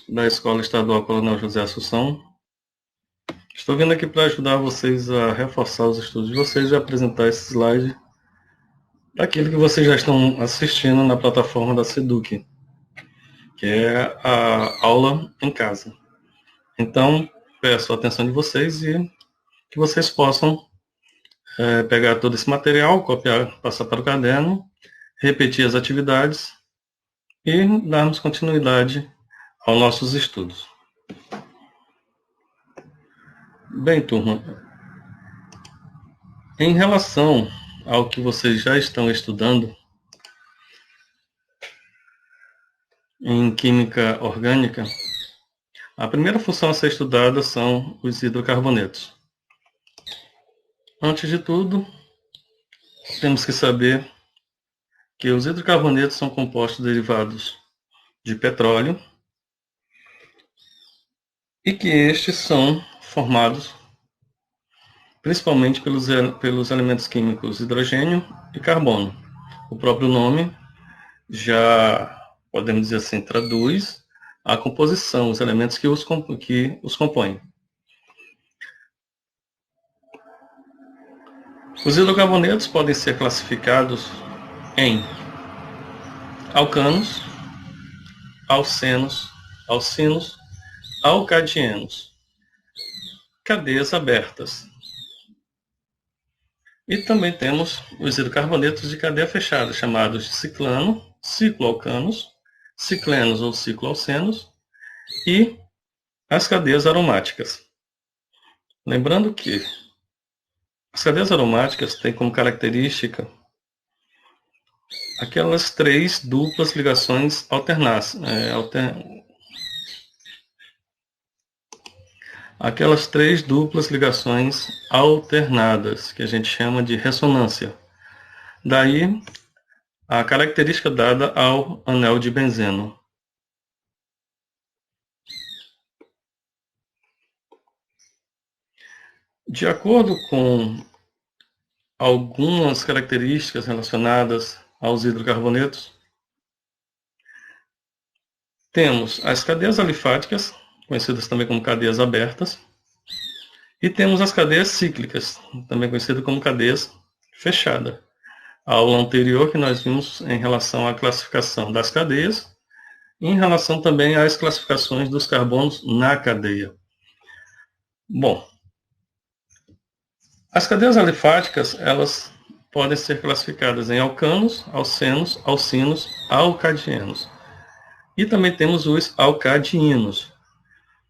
da Escola Estadual Coronel José Assunção. Estou vindo aqui para ajudar vocês a reforçar os estudos de vocês e apresentar esse slide daquilo que vocês já estão assistindo na plataforma da Seduc, que é a aula em casa. Então, peço a atenção de vocês e que vocês possam pegar todo esse material, copiar, passar para o caderno, repetir as atividades e darmos continuidade aos nossos estudos. Bem, turma, em relação ao que vocês já estão estudando em química orgânica, a primeira função a ser estudada são os hidrocarbonetos. Antes de tudo, temos que saber que os hidrocarbonetos são compostos derivados de petróleo e que estes são formados principalmente pelos elementos químicos hidrogênio e carbono. O próprio nome já, podemos dizer assim, traduz a composição, os elementos que os compõem. Os hidrocarbonetos podem ser classificados em alcanos, alcenos, alcinos, alcadienos, cadeias abertas. E também temos os hidrocarbonetos de cadeia fechada, chamados de ciclano, cicloalcanos, ciclenos ou cicloalcenos, e as cadeias aromáticas. Lembrando que as cadeias aromáticas têm como característica aquelas três duplas ligações alternadas, que a gente chama de ressonância. Daí a característica dada ao anel de benzeno. De acordo com algumas características relacionadas aos hidrocarbonetos, temos as cadeias alifáticas, conhecidas também como cadeias abertas, e temos as cadeias cíclicas, também conhecidas como cadeias fechadas. A aula anterior que nós vimos em relação à classificação das cadeias, e em relação também às classificações dos carbonos na cadeia. Bom, as cadeias alifáticas, elas podem ser classificadas em alcanos, alcenos, alcinos, alcadienos. E também temos os alcadiínos.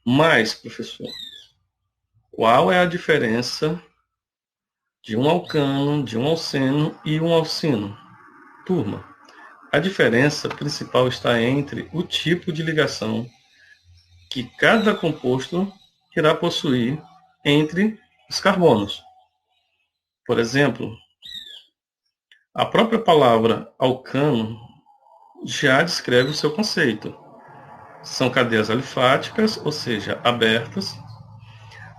Mas, professor, qual é a diferença de um alcano, de um alceno e um alcino? Turma, a diferença principal está entre o tipo de ligação que cada composto irá possuir entre os carbonos. Por exemplo, a própria palavra alcano já descreve o seu conceito. São cadeias alifáticas, ou seja, abertas.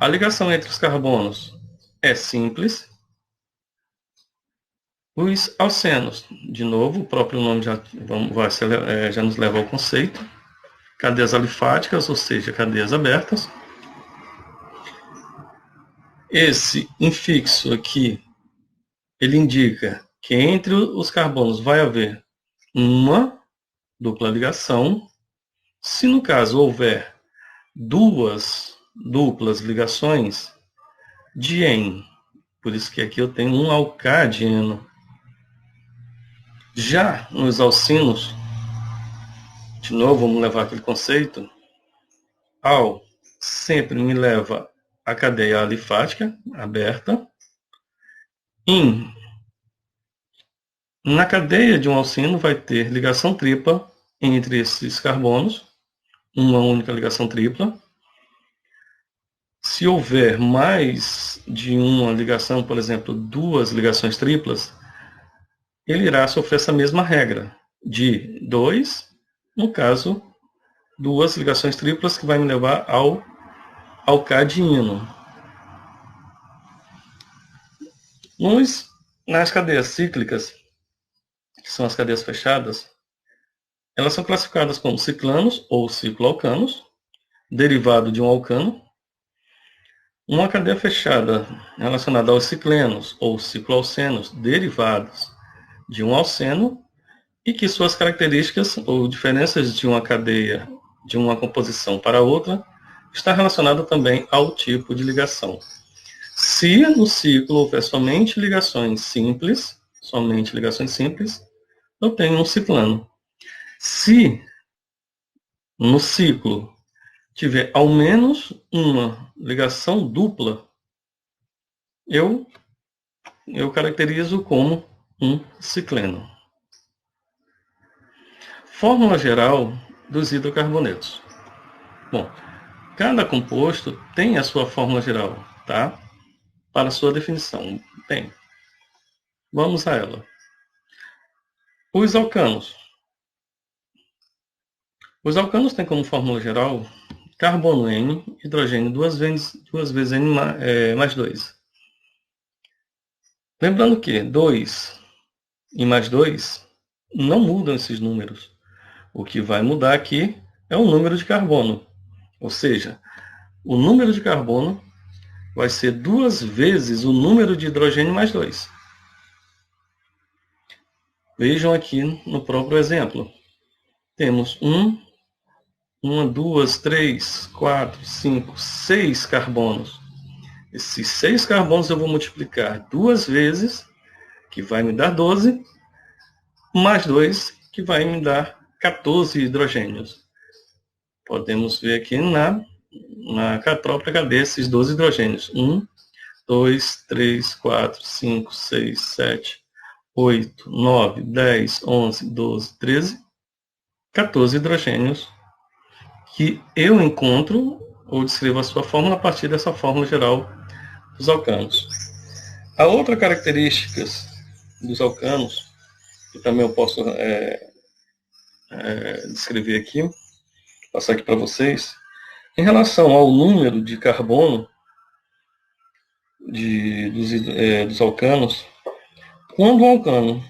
A ligação entre os carbonos é simples. Os alcenos, de novo, o próprio nome já nos leva ao conceito. Cadeias alifáticas, ou seja, cadeias abertas. Esse infixo aqui, ele indica que entre os carbonos vai haver uma dupla ligação. Se no caso houver duas duplas ligações, diene. Por isso que aqui eu tenho um alcadieno. Já nos alcinos, de novo, vamos levar aquele conceito. Al sempre me leva a cadeia alifática aberta. In, na cadeia de um alcino vai ter ligação tripla entre esses carbonos, uma única ligação tripla. Se houver mais de uma ligação, por exemplo, duas ligações triplas, ele irá sofrer essa mesma regra de 2, no caso, duas ligações triplas, que vai me levar ao alcadiíno. Nas cadeias cíclicas, que são as cadeias fechadas, elas são classificadas como ciclanos ou cicloalcanos, derivado de um alcano, uma cadeia fechada relacionada aos ciclenos ou cicloalcenos derivados de um alceno e que suas características ou diferenças de uma cadeia de uma composição para outra está relacionada também ao tipo de ligação. Se no ciclo houver somente ligações simples, eu tenho um ciclano. Se no ciclo tiver ao menos uma ligação dupla, eu caracterizo como um cicleno. Fórmula geral dos hidrocarbonetos. Bom, cada composto tem a sua fórmula geral, tá? Para sua definição. Bem, vamos a ela. Os alcanos. Os alcanos têm como fórmula geral carbono N, hidrogênio duas vezes N mais 2. Lembrando que 2 e mais 2 não mudam esses números. O que vai mudar aqui é o número de carbono. Ou seja, o número de carbono vai ser 2 vezes o número de hidrogênio mais 2. Vejam aqui no próprio exemplo. Temos 2, 3, 4, 5, 6 carbonos. Esses 6 carbonos eu vou multiplicar 2 vezes, que vai me dar 12, mais 2, que vai me dar 14 hidrogênios. Podemos ver aqui na própria cadeia esses 12 hidrogênios. 1, 2, 3, 4, 5, 6, 7, 8, 9, 10, 11, 12, 13, 14 hidrogênios que eu encontro ou descrevo a sua fórmula a partir dessa fórmula geral dos alcanos. A outra característica dos alcanos, que também eu posso descrever aqui, passar aqui para vocês, em relação ao número de carbono dos alcanos, quando um alcano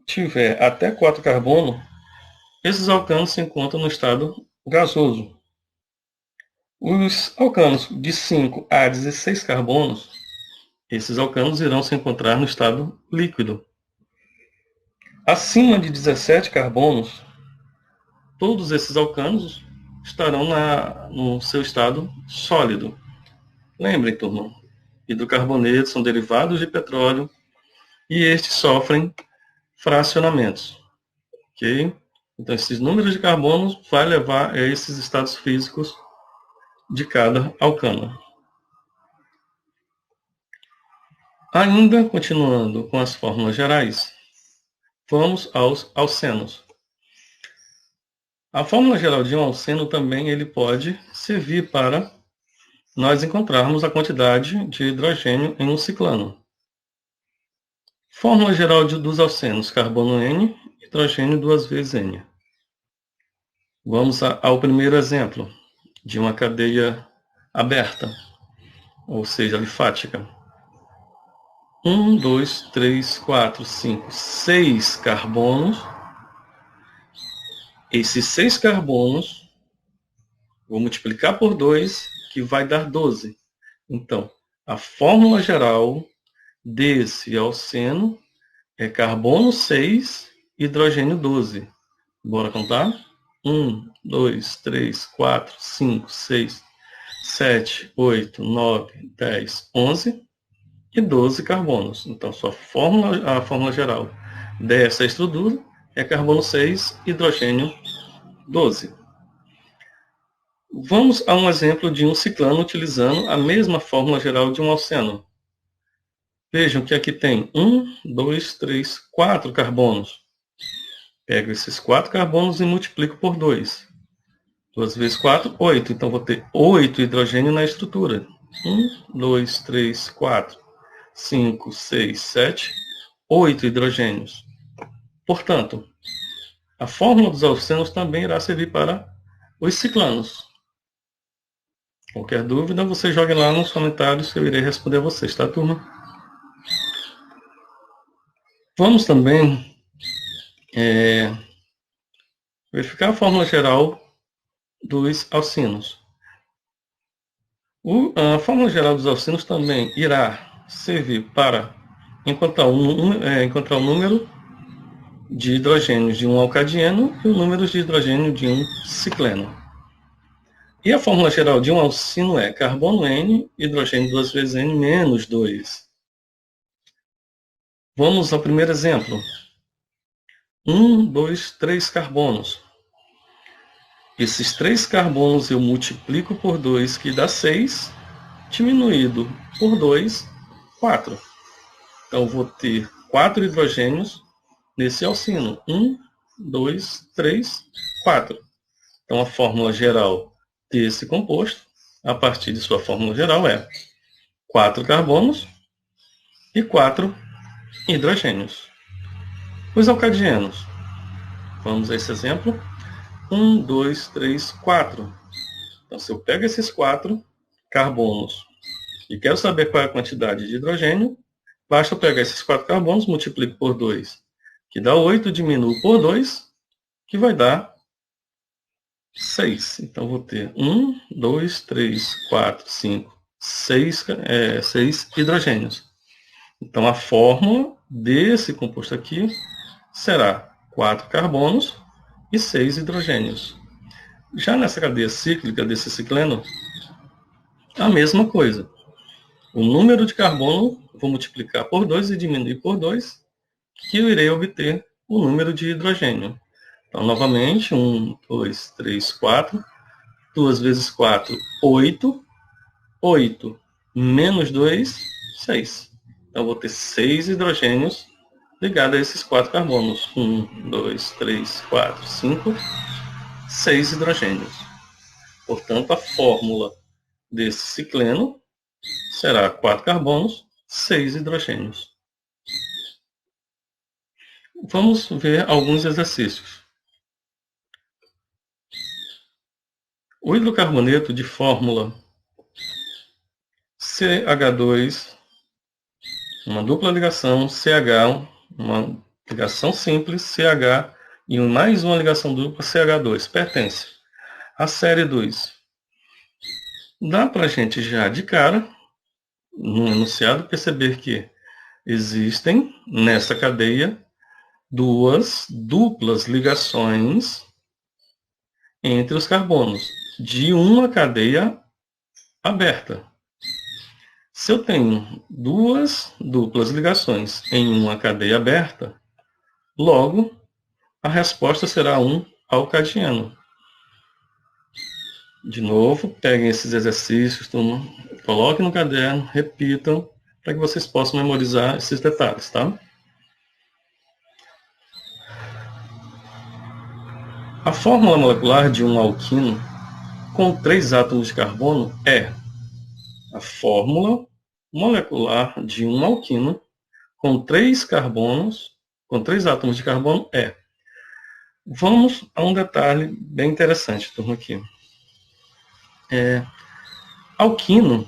tiver até 4 carbono, esses alcanos se encontram no estado gasoso. Os alcanos de 5 a 16 carbonos, esses alcanos irão se encontrar no estado líquido. Acima de 17 carbonos, todos esses alcanos estarão no seu estado sólido. Lembrem, turma, hidrocarbonetos são derivados de petróleo e estes sofrem fracionamentos. Ok? Então, esses números de carbono vai levar a esses estados físicos de cada alcano. Ainda continuando com as fórmulas gerais, vamos aos alcenos. A fórmula geral de um alceno também ele pode servir para nós encontrarmos a quantidade de hidrogênio em um ciclano. Fórmula geral dos alcenos, carbono N, hidrogênio 2 vezes N. Vamos ao primeiro exemplo de uma cadeia aberta, ou seja, alifática. 1, 2, 3, 4, 5, 6 carbonos. Esses 6 carbonos, vou multiplicar por 2, que vai dar 12. Então, a fórmula geral desse alceno é carbono 6, hidrogênio 12. Bora contar? 1, 2, 3, 4, 5, 6, 7, 8, 9, 10, 11 e 12 carbonos. Então, a fórmula geral dessa estrutura é carbono 6, hidrogênio 12. Vamos a um exemplo de um ciclano utilizando a mesma fórmula geral de um alceno. Vejam que aqui tem 1, 2, 3, 4 carbonos. Pego esses 4 carbonos e multiplico por 2. 2 vezes 4, 8. Então, vou ter 8 hidrogênio na estrutura. 1, 2, 3, 4, 5, 6, 7, 8 hidrogênios. Portanto, a fórmula dos alcenos também irá servir para os ciclanos. Qualquer dúvida, você jogue lá nos comentários que eu irei responder a vocês, tá, turma? Vamos também verificar a fórmula geral dos alcinos. A fórmula geral dos alcinos também irá servir para encontrar o número de hidrogênios de um alcadieno e o número de hidrogênio de um cicleno. E a fórmula geral de um alcino é carbono N, hidrogênio 2 vezes N menos 2. Vamos ao primeiro exemplo. 1, 2, 3 carbonos. Esses 3 carbonos eu multiplico por 2, que dá 6, diminuído por 2, 4. Então, vou ter 4 hidrogênios nesse alcino. 1, 2, 3, 4. Então, a fórmula geral desse composto, a partir de sua fórmula geral, é 4 carbonos e 4 hidrogênios. Os alcadienos. Vamos a esse exemplo. 1, 2, 3, 4. Então, se eu pego esses 4 carbonos e quero saber qual é a quantidade de hidrogênio, basta eu pegar esses 4 carbonos, multiplico por 2, que dá 8, diminuo por 2, que vai dar 6. Então, vou ter 1, 2, 3, 4, 5, 6 hidrogênios. Então, a fórmula desse composto aqui será 4 carbonos e 6 hidrogênios. Já nessa cadeia cíclica desse cicleno, a mesma coisa. O número de carbono vou multiplicar por 2 e diminuir por 2, que eu irei obter o número de hidrogênio. Então, novamente, 1, 2, 3, 4. 2 vezes 4, 8. 8 menos 2, 6. Então, eu vou ter 6 hidrogênios ligados a esses 4 carbonos. 1, 2, 3, 4, 5, 6 hidrogênios. Portanto, a fórmula desse cicleno será 4 carbonos, 6 hidrogênios. Vamos ver alguns exercícios. O hidrocarboneto de fórmula CH2, uma dupla ligação CH, uma ligação simples CH e mais uma ligação dupla CH2, pertence à série 2. Dá para a gente já de cara, no enunciado, perceber que existem nessa cadeia duas duplas ligações entre os carbonos de uma cadeia aberta. Se eu tenho duas duplas ligações em uma cadeia aberta, logo a resposta será um alcadieno. De novo, peguem esses exercícios, coloquem no caderno, repitam, para que vocês possam memorizar esses detalhes, tá? A fórmula molecular de um alquino com 3 átomos de carbono é a fórmula molecular de um alquino com 3 carbonos, com 3 átomos de carbono é. Vamos a um detalhe bem interessante, turma, aqui. Alquino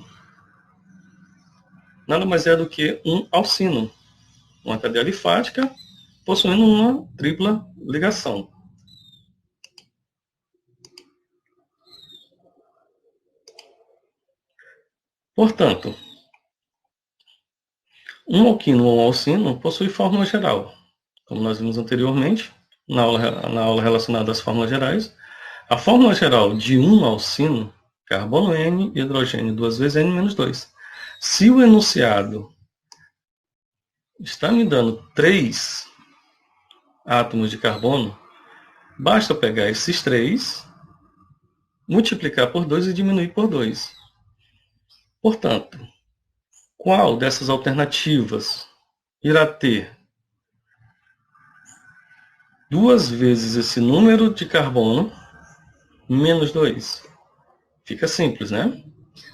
nada mais é do que um alcino, uma cadeia alifática possuindo uma tripla ligação. Portanto, um alquino ou um alcino possui fórmula geral. Como nós vimos anteriormente, na aula relacionada às fórmulas gerais, a fórmula geral de um alcino, carbono N, hidrogênio 2 vezes N menos 2. Se o enunciado está me dando 3 átomos de carbono, basta pegar esses 3, multiplicar por 2 e diminuir por 2. Portanto, qual dessas alternativas irá ter 2 vezes esse número de carbono menos 2? Fica simples, né?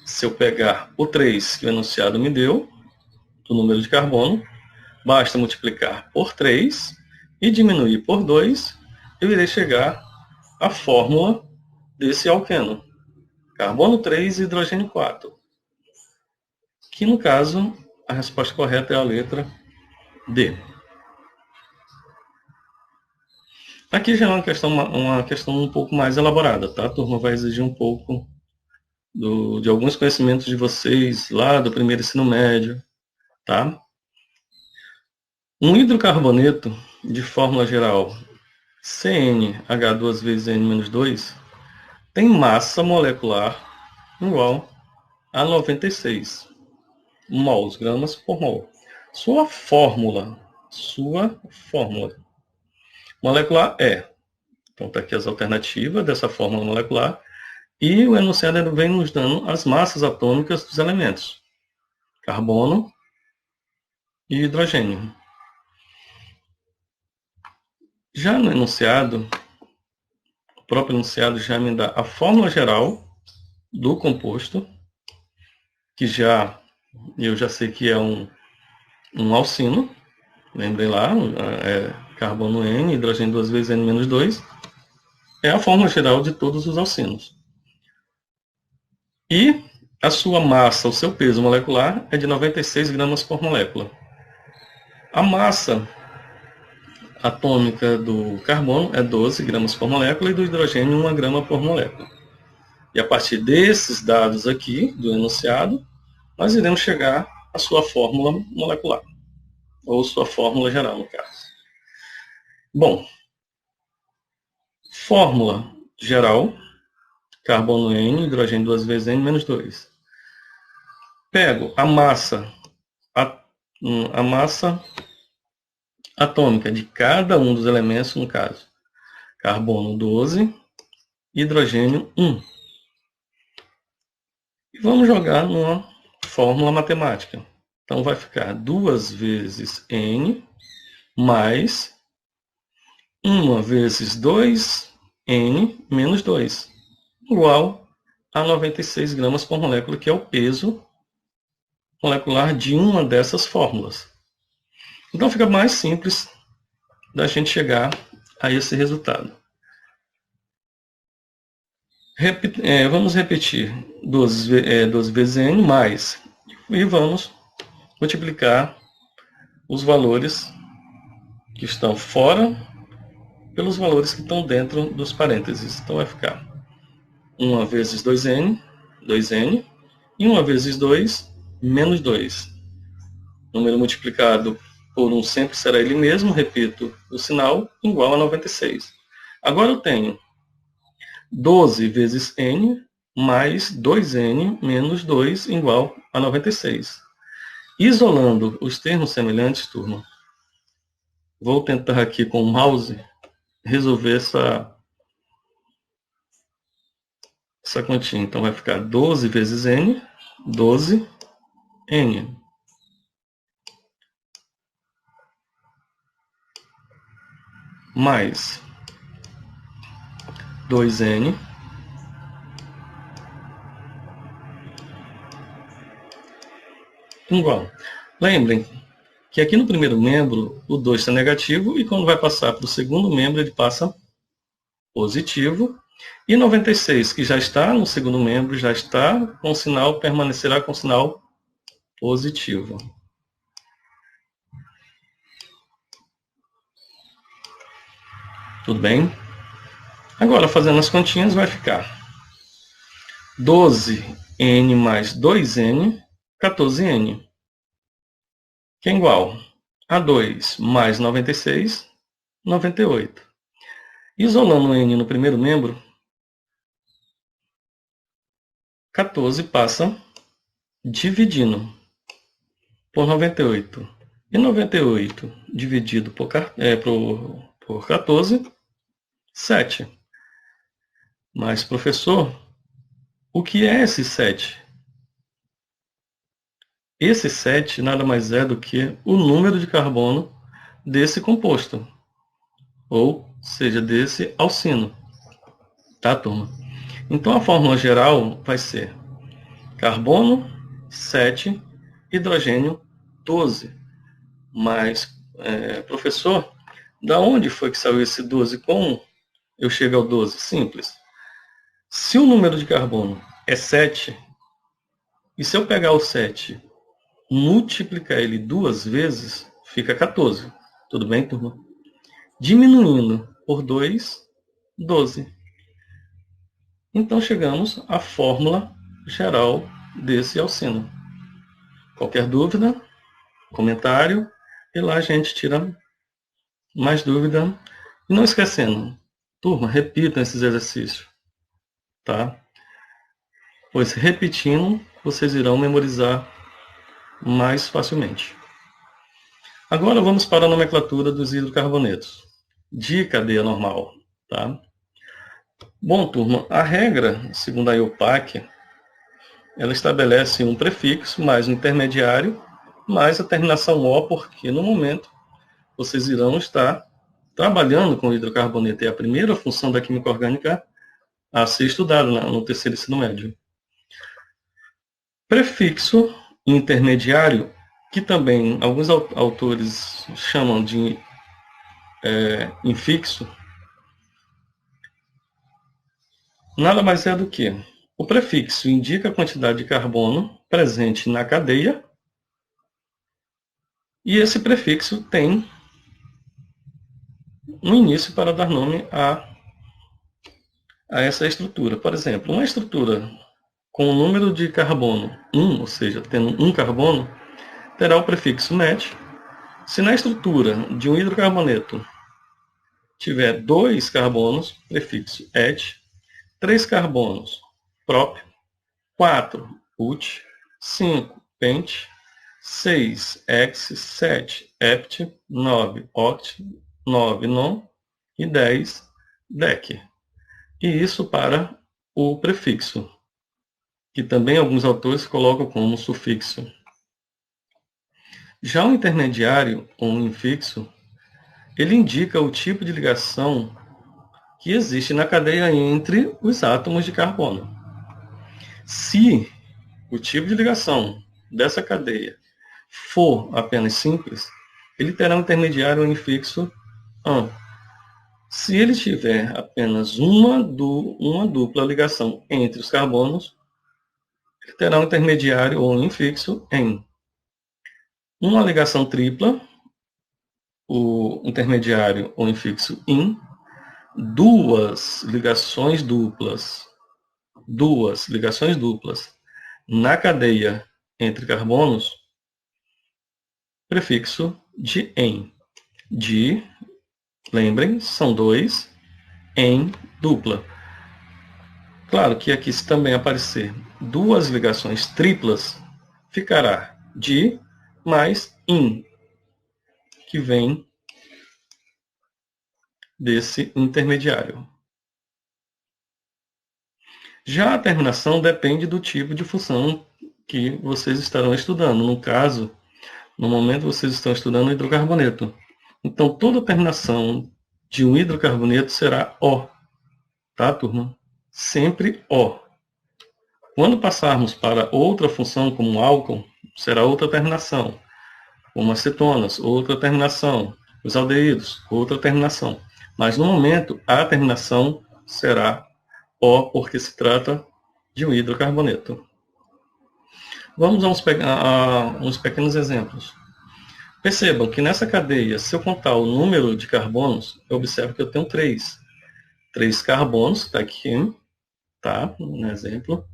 Se eu pegar o 3 que o enunciado me deu, o número de carbono, basta multiplicar por 3 e diminuir por 2, eu irei chegar à fórmula desse alqueno. Carbono 3 e hidrogênio 4. Que, no caso, a resposta correta é a letra D. Aqui já é uma questão um pouco mais elaborada, tá? A turma vai exigir um pouco de alguns conhecimentos de vocês lá do primeiro ensino médio, tá? Um hidrocarboneto de fórmula geral CnH 2 vezes N-2 tem massa molecular igual a 96 mols, gramas por mol. Sua fórmula molecular é, então está aqui as alternativas dessa fórmula molecular, e o enunciado vem nos dando as massas atômicas dos elementos, carbono e hidrogênio. Já no enunciado, o próprio enunciado já me dá a fórmula geral do composto, que eu já sei que é um alcino, lembrei lá, carbono N, hidrogênio 2 vezes N-2, é a fórmula geral de todos os alcinos. E a sua massa, o seu peso molecular, é de 96 gramas por molécula. A massa atômica do carbono é 12 gramas por molécula e do hidrogênio 1 grama por molécula. E a partir desses dados aqui, do enunciado, nós iremos chegar à sua fórmula molecular, ou sua fórmula geral, no caso. Bom, fórmula geral, carbono N, hidrogênio 2 vezes N-2. Pego a massa atômica de cada um dos elementos, no caso, carbono 12, hidrogênio 1. E vamos jogar numa fórmula matemática. Então vai ficar 2 vezes N mais 1 vezes 2N menos 2, igual a 96 gramas por molécula, que é o peso molecular de uma dessas fórmulas. Então fica mais simples da gente chegar a esse resultado. Vamos repetir 12 vezes N mais, e vamos multiplicar os valores que estão fora pelos valores que estão dentro dos parênteses. Então vai ficar 1 vezes 2N, e 1 vezes 2, menos 2. Número multiplicado por 1 sempre será ele mesmo, repito o sinal, igual a 96. Agora eu tenho 12 vezes N mais 2N menos 2 igual a 96. Isolando os termos semelhantes, turma, vou tentar aqui com o mouse resolver essa continha. Então vai ficar 12 vezes N, 12N. Mais 2N igual. Lembrem que aqui no primeiro membro o 2 está negativo e quando vai passar para o segundo membro ele passa positivo. E 96, que já está no segundo membro, já está com sinal, permanecerá com sinal positivo. Tudo bem? Agora, fazendo as continhas, vai ficar 12N mais 2N, 14N, que é igual a 2 mais 96, 98. Isolando o N no primeiro membro, 14 passa dividindo por 98. E 98 dividido por 14, 7. Mas, professor, o que é esse 7? Esse 7 nada mais é do que o número de carbono desse composto, ou seja, desse alcino. Tá, turma? Então, a fórmula geral vai ser carbono 7, hidrogênio 12. Mas, professor, da onde foi que saiu esse 12? Como eu chego ao 12? Simples. Se o número de carbono é 7, e se eu pegar o 7, multiplicar ele 2 vezes, fica 14. Tudo bem, turma? Diminuindo por 2, 12. Então chegamos à fórmula geral desse alcino. Qualquer dúvida, comentário, e lá a gente tira mais dúvida. E não esquecendo, turma, repitam esses exercícios, tá? Pois repetindo, vocês irão memorizar mais facilmente. Agora vamos para a nomenclatura dos hidrocarbonetos de cadeia normal, tá? Bom, turma, a regra, segundo a IUPAC, ela estabelece um prefixo mais um intermediário mais a terminação O, porque no momento vocês irão estar trabalhando com hidrocarboneto. É a primeira função da química orgânica a ser estudada no terceiro ensino médio. Prefixo intermediário, que também alguns autores chamam de infixo, nada mais é do que o prefixo indica a quantidade de carbono presente na cadeia e esse prefixo tem um início para dar nome a essa estrutura. Por exemplo, uma estrutura com o número de carbono 1, ou seja, tendo um carbono, terá o prefixo net. Se na estrutura de um hidrocarboneto tiver 2 carbonos, prefixo et, 3 carbonos, prop, 4, ut, 5, pent, 6, hex, 7, hept, 9, oct, 9, non e 10, dec. E isso para o prefixo, que também alguns autores colocam como sufixo. Já o intermediário, ou um infixo, ele indica o tipo de ligação que existe na cadeia entre os átomos de carbono. Se o tipo de ligação dessa cadeia for apenas simples, ele terá um intermediário ou infixo AN. Se ele tiver apenas uma dupla ligação entre os carbonos, ele terá um intermediário ou infixo EN. Uma ligação tripla, o intermediário ou infixo IN. Duas ligações duplas na cadeia entre carbonos, prefixo de EN. De, lembrem, são 2, em dupla. Claro que aqui, se também aparecer duas ligações triplas, ficará de mais IN, que vem desse intermediário. Já a terminação depende do tipo de função que vocês estarão estudando. No caso, no momento vocês estão estudando hidrocarboneto. Então, toda terminação de um hidrocarboneto será O. Tá, turma? Sempre O. Quando passarmos para outra função, como um álcool, será outra terminação. Como acetonas, outra terminação. Os aldeídos, outra terminação. Mas, no momento, a terminação será O, porque se trata de um hidrocarboneto. Vamos a uns pequenos exemplos. Percebam que nessa cadeia, se eu contar o número de carbonos, eu observo que eu tenho 3. 3 carbonos, está aqui, tá? Um exemplo.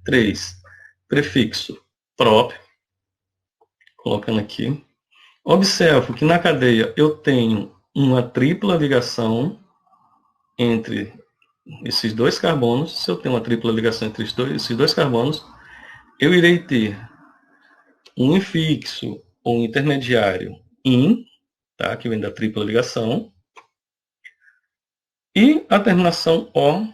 3. Prefixo prop, colocando aqui. Observo que na cadeia eu tenho uma tripla ligação entre esses 2 carbonos. Se eu tenho uma tripla ligação entre esses dois carbonos, eu irei ter um infixo ou um intermediário IN, tá? Que vem da tripla ligação, e a terminação O,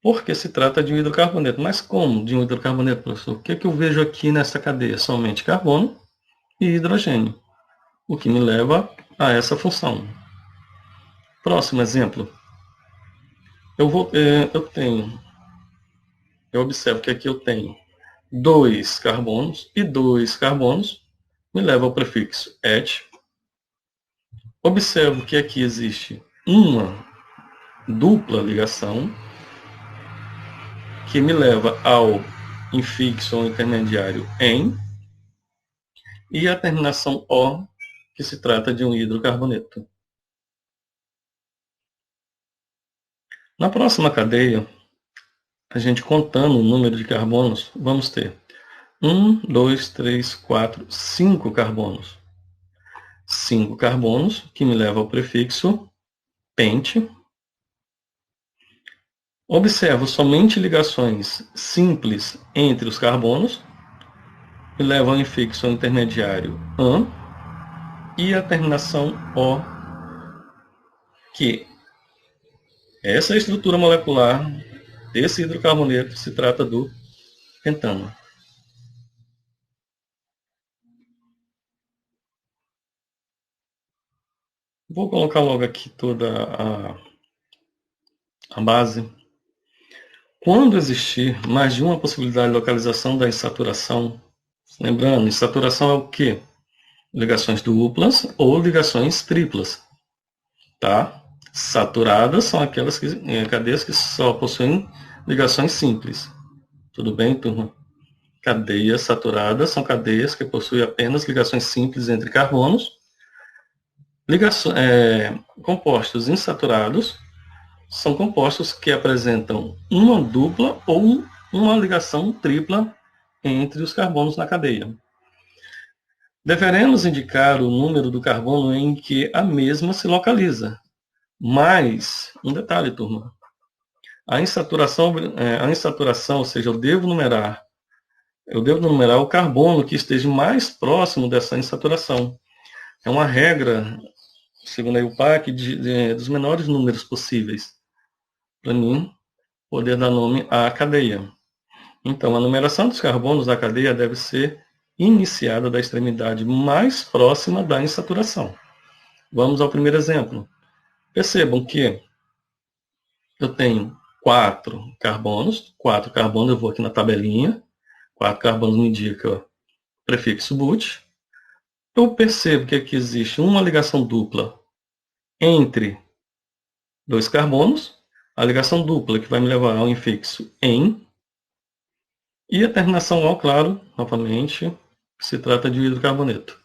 porque se trata de um hidrocarboneto. Mas como de um hidrocarboneto, professor? O que eu vejo aqui nessa cadeia? Somente carbono e hidrogênio, o que me leva a essa função. Próximo exemplo. Eu observo que aqui eu tenho 2 carbonos e 2 carbonos, me leva ao prefixo et. Observo que aqui existe uma dupla ligação, que me leva ao infixo ou intermediário em, e a terminação O, que se trata de um hidrocarboneto. Na próxima cadeia, a gente contando o número de carbonos, vamos ter 1, 2, 3, 4, 5 carbonos. 5 carbonos, que me leva ao prefixo pente. Observo somente ligações simples entre os carbonos, que levam ao infixo intermediário AN, e a terminação O, que essa estrutura molecular desse hidrocarboneto se trata do pentano. Vou colocar logo aqui toda a base. Quando existir mais de uma possibilidade de localização da insaturação, lembrando, insaturação é o quê? Ligações duplas ou ligações triplas, tá? Saturadas são aquelas cadeias que só possuem ligações simples. Tudo bem, turma? Cadeias saturadas são cadeias que possuem apenas ligações simples entre carbonos. Compostos insaturados são compostos que apresentam uma dupla ou uma ligação tripla entre os carbonos na cadeia. Deveremos indicar o número do carbono em que a mesma se localiza. Mas, um detalhe, turma. A insaturação, ou seja, eu devo numerar o carbono que esteja mais próximo dessa insaturação. É uma regra, segundo a IUPAC, dos menores números possíveis, para mim poder dar nome à cadeia. Então, a numeração dos carbonos da cadeia deve ser iniciada da extremidade mais próxima da insaturação. Vamos ao primeiro exemplo. Percebam que eu tenho 4 carbonos. 4 carbonos, eu vou aqui na tabelinha. 4 carbonos me indica o prefixo but. Eu percebo que aqui existe uma ligação dupla entre 2 carbonos. A ligação dupla que vai me levar ao infixo em. E a terminação O, claro, novamente, se trata de hidrocarboneto.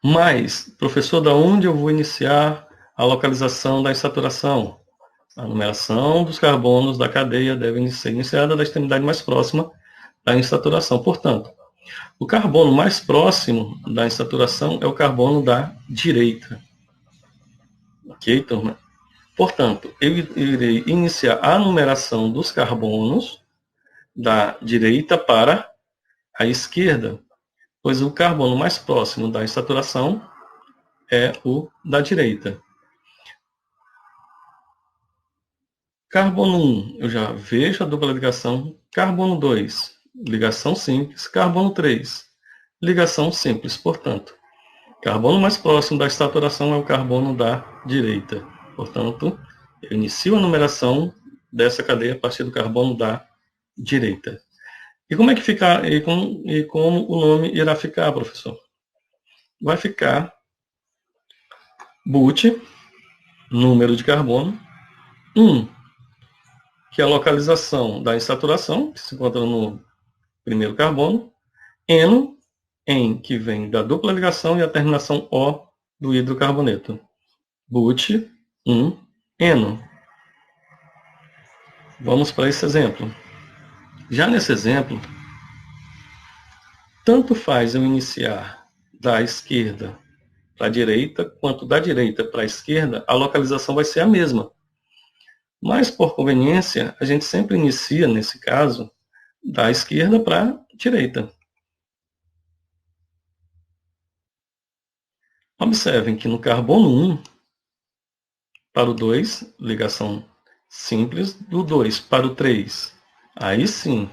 Mas, professor, da onde eu vou iniciar a localização da insaturação? A numeração dos carbonos da cadeia deve ser iniciada da extremidade mais próxima da insaturação. Portanto, o carbono mais próximo da insaturação é o carbono da direita. Ok, turma? Portanto, eu irei iniciar a numeração dos carbonos da direita para a esquerda, pois o carbono mais próximo da insaturação é o da direita. Carbono 1, eu já vejo a dupla ligação. Carbono 2, ligação simples. Carbono 3, ligação simples. Portanto, carbono mais próximo da insaturação é o carbono da direita. Portanto, eu inicio a numeração dessa cadeia a partir do carbono da direita. E como é que fica, e como o nome irá ficar, professor? Vai ficar but, número de carbono, 1, que é a localização da insaturação, que se encontra no primeiro carbono, eno, em, que vem da dupla ligação, e a terminação O do hidrocarboneto. But, 1, eno. Vamos para esse exemplo. Já nesse exemplo, tanto faz eu iniciar da esquerda para a direita, quanto da direita para a esquerda, a localização vai ser a mesma. Mas, por conveniência, a gente sempre inicia, nesse caso, da esquerda para a direita. Observem que no carbono 1, para o 2, ligação simples, do 2 para o 3. Aí sim,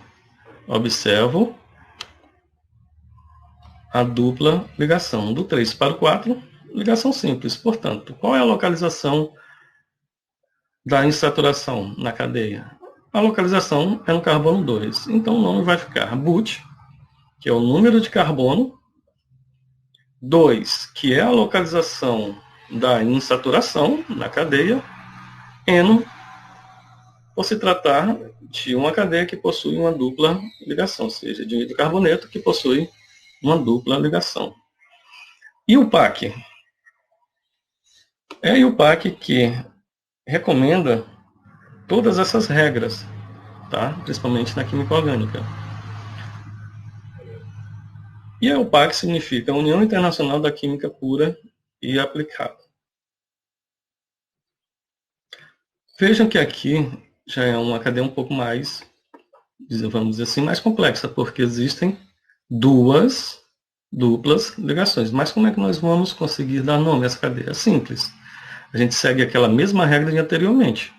observo a dupla ligação. Do 3 para o 4, ligação simples. Portanto, qual é a localização da insaturação na cadeia? A localização é no carbono 2. Então o nome vai ficar but, que é o número de carbono, 2, que é a localização da insaturação na cadeia, eno, por se tratar de uma cadeia que possui uma dupla ligação, ou seja, de um hidrocarboneto que possui uma dupla ligação. E o PAC? É o PAC que recomenda todas essas regras. tá? Principalmente na química orgânica. E a UPAC significa União Internacional da Química Pura e Aplicada. Vejam que aqui já é uma cadeia um pouco mais, vamos dizer assim, mais complexa, porque existem duas duplas ligações. Mas como é que nós vamos conseguir dar nome a essa cadeia? É simples. A gente segue aquela mesma regra de anteriormente.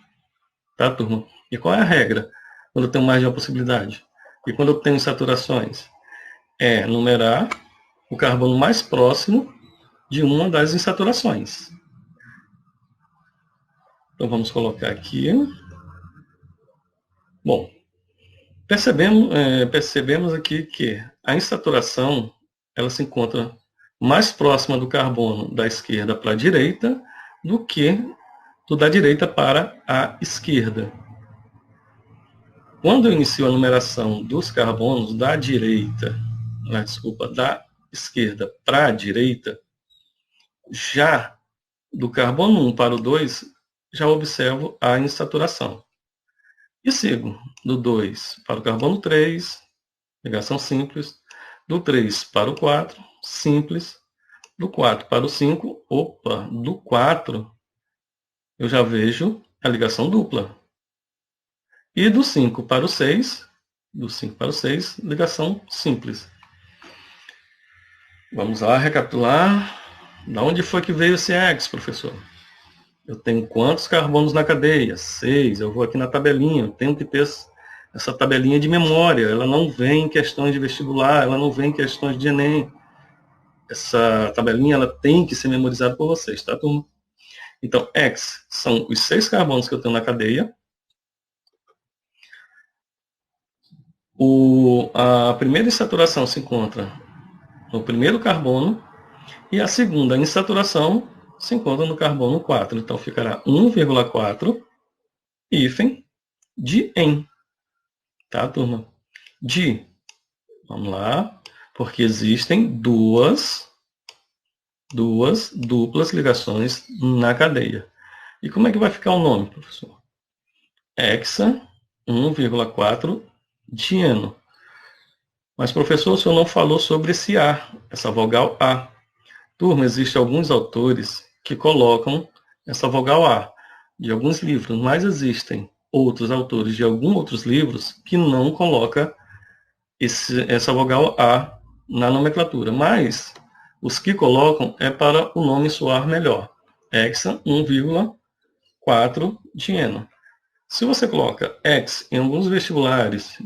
Tá, turma? E qual é a regra quando eu tenho mais de uma possibilidade? E quando eu tenho insaturações? É numerar o carbono mais próximo de uma das insaturações. Então vamos colocar aqui. Bom, percebemos aqui que a insaturação ela se encontra mais próxima do carbono da esquerda para a direita do que do da direita para a esquerda. Quando eu inicio a numeração dos carbonos da da esquerda para a direita, já do carbono 1 para o 2, já observo a insaturação. E sigo do 2 para o carbono 3, ligação simples, do 3 para o 4, simples, do 4 para o 5, do 4 eu já vejo a ligação dupla. E do 5 para o 6, ligação simples. Vamos lá recapitular. Da onde foi que veio esse X, professor? Eu tenho quantos carbonos na cadeia? 6. Eu vou aqui na tabelinha. Eu tenho que ter essa tabelinha de memória. Ela não vem em questões de vestibular, ela não vem em questões de Enem. Essa tabelinha ela tem que ser memorizada por vocês, tá, turma? Então, X são os 6 carbonos que eu tenho na cadeia. A primeira insaturação se encontra no primeiro carbono e a segunda insaturação se encontra no carbono 4. Então, ficará 1,4 hífen de em. Tá, turma? Vamos lá, porque existem duas duplas ligações na cadeia. E como é que vai ficar o nome, professor? Hexa 1,4 dieno. Mas, professor, o senhor não falou sobre esse A, essa vogal A. Turma, existem alguns autores que colocam essa vogal A de alguns livros, mas existem outros autores de alguns outros livros que não colocam essa vogal A na nomenclatura. Mas os que colocam é para o nome soar melhor. Hexa 1,4 dieno. Se você coloca X em alguns vestibulares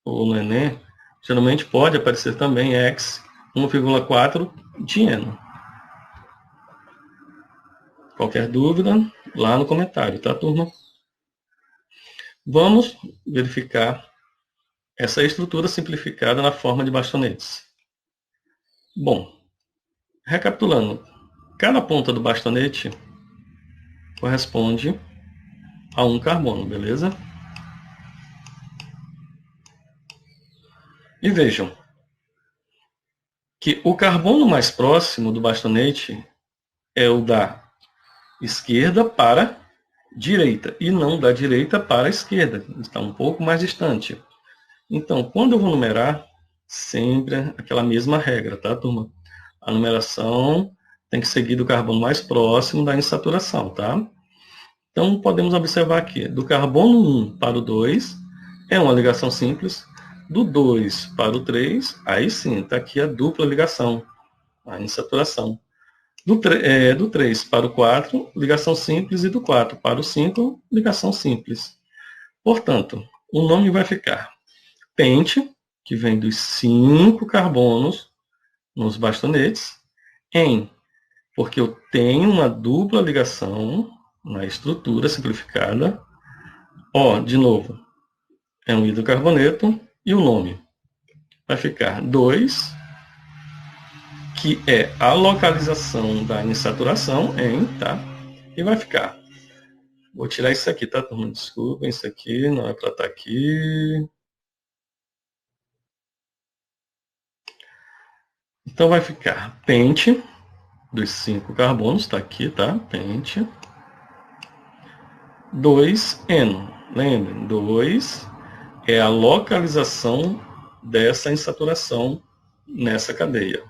ou no Enem, geralmente pode aparecer também X 1,4 dieno. Qualquer dúvida, lá no comentário, tá, turma? Vamos verificar essa estrutura simplificada na forma de bastonetes. Bom, recapitulando, cada ponta do bastonete corresponde a um carbono, beleza? E vejam que o carbono mais próximo do bastonete é o da esquerda para direita e não da direita para a esquerda. Está um pouco mais distante. Então, quando eu vou numerar, sempre aquela mesma regra, tá, turma? A numeração tem que seguir do carbono mais próximo da insaturação, tá? Então, podemos observar aqui, do carbono 1 para o 2, é uma ligação simples. Do 2 para o 3, aí sim, está aqui a dupla ligação, a insaturação. Do 3 para o 4, ligação simples, e do 4 para o 5, ligação simples. Portanto, o nome vai ficar pente, que vem dos 5 carbonos nos bastonetes, em, porque eu tenho uma dupla ligação na estrutura simplificada. De novo, é um hidrocarboneto, e o nome vai ficar 2, que é a localização da insaturação em, tá? E vai ficar, vou tirar isso aqui, tá, turma? Desculpem, isso aqui não é para estar aqui. Então vai ficar pente dos 5 carbonos, está aqui, tá? Pente. 2 eno. Lembrem, 2 é a localização dessa insaturação nessa cadeia.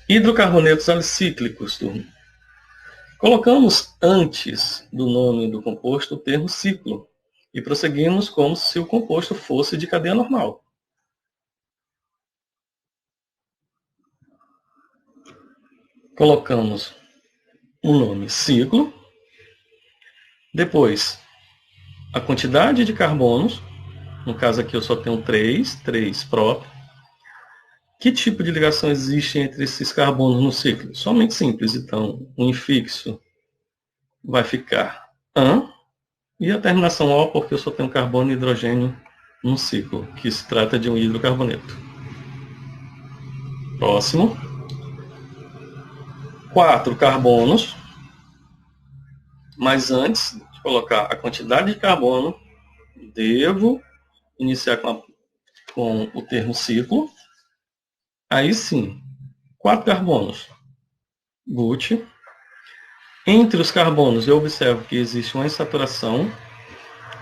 Hidrocarbonetos alicíclicos, turma. Colocamos antes do nome do composto o termo ciclo e prosseguimos como se o composto fosse de cadeia normal. Colocamos o nome ciclo, depois a quantidade de carbonos, no caso aqui eu só tenho 3 próprios. Que tipo de ligação existe entre esses carbonos no ciclo? Somente simples, então o infixo vai ficar AN e a terminação O, porque eu só tenho carbono e hidrogênio no ciclo, que se trata de um hidrocarboneto. Próximo. 4 carbonos, mas antes de colocar a quantidade de carbono, devo iniciar com o termo ciclo. Aí sim, 4 carbonos, Gut. Entre os carbonos eu observo que existe uma insaturação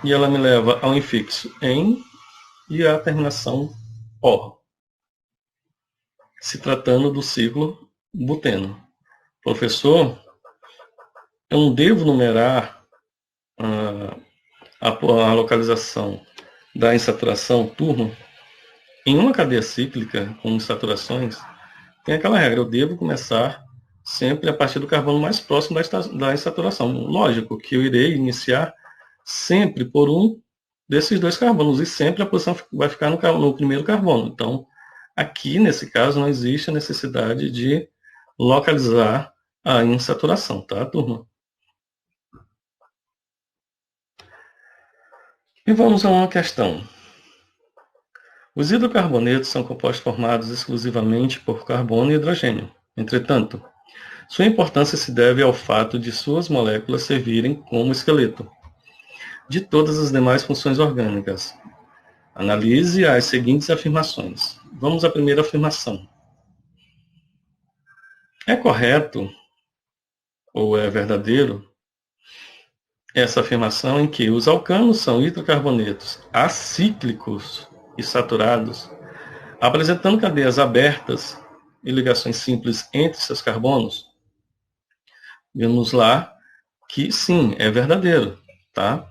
e ela me leva ao infixo em e à terminação OR, se tratando do ciclo buteno. Professor, eu não devo numerar a localização da insaturação, turma? Em uma cadeia cíclica com insaturações, tem aquela regra, eu devo começar sempre a partir do carbono mais próximo da insaturação. Lógico que eu irei iniciar sempre por um desses 2 carbonos, e sempre a posição vai ficar no primeiro carbono. Então, aqui, nesse caso, não existe a necessidade de localizar a insaturação, tá, turma? E vamos a uma questão. Os hidrocarbonetos são compostos formados exclusivamente por carbono e hidrogênio. Entretanto, sua importância se deve ao fato de suas moléculas servirem como esqueleto de todas as demais funções orgânicas. Analise as seguintes afirmações. Vamos à primeira afirmação. É correto ou é verdadeiro essa afirmação em que os alcanos são hidrocarbonetos acíclicos e saturados, apresentando cadeias abertas e ligações simples entre seus carbonos? Vemos lá que sim, é verdadeiro, tá?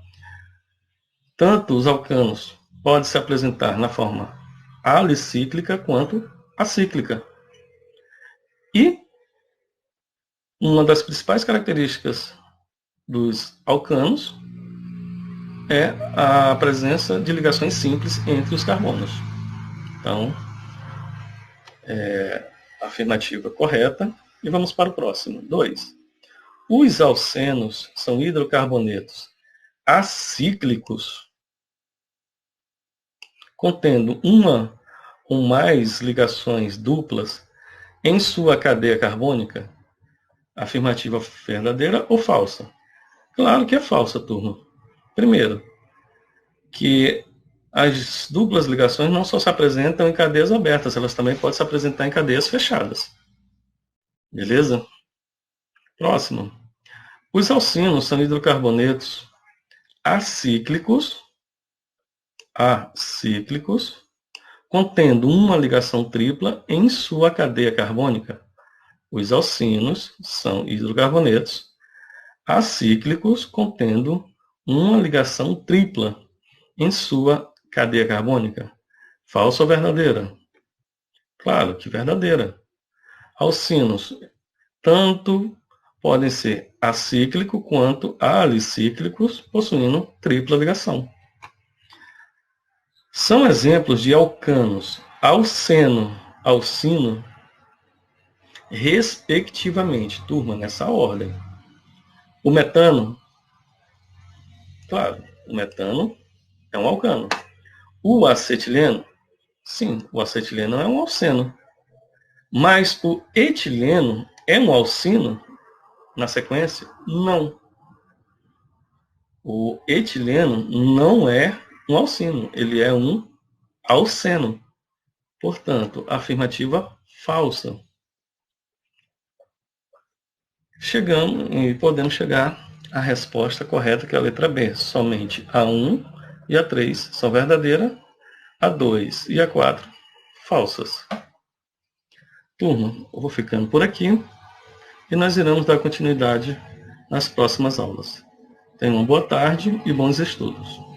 Tanto os alcanos podem se apresentar na forma alicíclica quanto acíclica. E uma das principais características dos alcanos é a presença de ligações simples entre os carbonos. Então, afirmativa correta. E vamos para o próximo. 2. Os alcenos são hidrocarbonetos acíclicos, contendo uma ou mais ligações duplas em sua cadeia carbônica? Afirmativa verdadeira ou falsa? Claro que é falsa, turma. Primeiro, que as duplas ligações não só se apresentam em cadeias abertas, elas também podem se apresentar em cadeias fechadas. Beleza? Próximo. Os alcinos são hidrocarbonetos acíclicos, contendo uma ligação tripla em sua cadeia carbônica. Os alcinos são hidrocarbonetos acíclicos, contendo uma ligação tripla em sua cadeia carbônica. Falsa ou verdadeira? Claro que verdadeira. Alcinos tanto podem ser acíclicos quanto alicíclicos, possuindo tripla ligação. São exemplos de alcanos alceno, alcino, respectivamente, turma, nessa ordem. O metano, claro, o metano é um alcano. O acetileno, sim, o acetileno é um alceno. Mas o etileno é um alcino na sequência? Não. O etileno não é um alcino, ele é um alceno. Portanto, afirmativa falsa. Chegamos e podemos chegar à resposta correta, que é a letra B. Somente a 1 e a 3 são verdadeiras, a 2 e a 4 falsas. Turma, eu vou ficando por aqui e nós iremos dar continuidade nas próximas aulas. Tenham uma boa tarde e bons estudos.